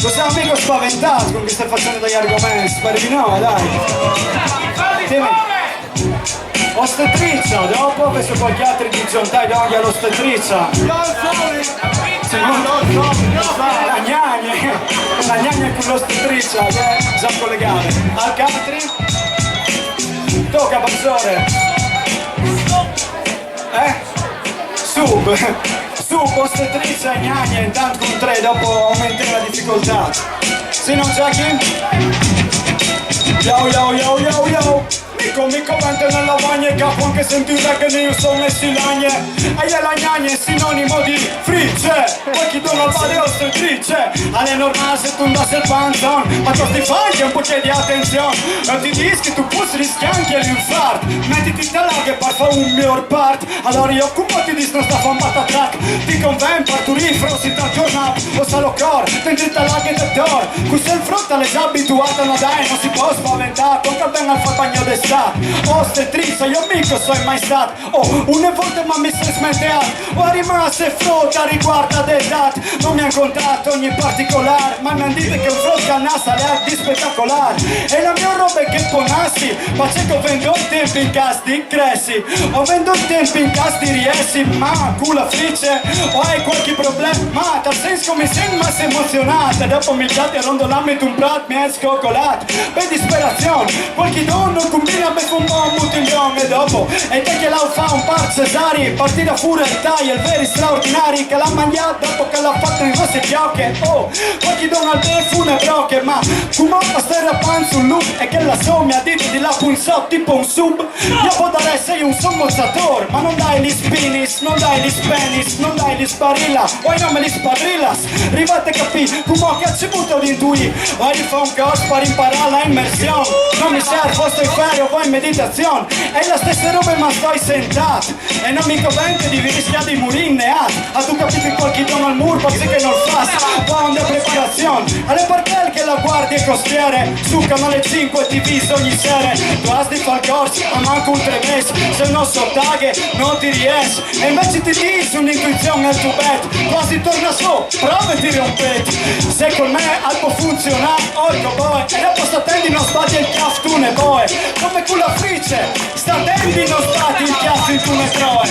Lo sei un amico spaventato con che stai facendo degli argomenti, spero di no, dai. Tieni. Ostetricia, dopo questo qualche altro dice dai, dai all'ostetricia. La gnagna con l'ostetricia, già collegare. Al country. Tocca Bazzore. Sub, ostetricia e gnagna, intanto con 3, dopo aumenti la difficoltà. Se non Jackie? Yo. Mico vente nella bagna e capo anche sentire che io sono e si lagne. E la gnagna è sinonimo di frice. Poi chi dona il vale ostetrice. Alle normale se tu andassi il panzon. Ma tu ti fai un po' di attenzione. Non ti dischi tu pussi rischiare anche l'infarto. Mettiti te là che parfa un miglior part. Allora io come ti dis non sta fan battatrack. Ti conven parturì frossi dal giornato. O salo cor, tendita là che te dor. Questo è il fronte alle già abituate, no dai, non si può spaventare. Tocca bene al far bagno d'estate. Ostetricia, io mica sono mai stato. Una volta ma mi sono smenteato. Ho rimasto frotta riguardo ad esatto. Non mi hanno contato ogni particolare. Ma mi hanno detto che un frotto al naso è di spettacolare. E la mia roba è che ponassi. Ma c'è che ho venduto il tempo in casa di cressi. Ho venduto il tempo in casa di riessi. Ma culo frice. O hai qualche problema? Ma tal senso mi sento mas emozionata. Dopo mi date rondolarmi un prato mi è scoccolato. Per disperazione. Qualche dono combina me un po' un bottiglione dopo. E te che l'ho fa un par Cesari. Partita fuori il taglio, il veri straordinari. Che l'ha mangiato dopo che l'ha fatto in queste fiocche. Qualche dono al fune brocche. Ma come a stare panzo un loop. E che la so mi ha detto di là punzò tipo un sub. Io può dare sei un sommozzatore. Ma non dai gli spinis, non dai gli spenis, non dai gli sparilla. Poi non me li spadrillas. Rivate capì, come che ci butto di intuì. Voglio fare un corso per imparare la immersione. Non mi serve, sto in ferie, poi in meditazione. E la stessa roba ma sto sentato. E non mi convente di rischiare di morire neato. A tu capito in qualche dono al muro, così che non fa. Poi una preparazione. Alle partelle che la guardia costiere. Su canale 5 TV ogni sera. Tu has di far corso, ma manco un 3 mesi. Se non so taghe, non ti riesci. E invece ti dici un'intuizione al tuo bet. Quasi torna su, prova e ti rompete. Se con me può funzionare, orco boy. E dopo sta tendi non sbatti il caftune boy. Come culo frice, sta tendi non sbatti il caftune boy.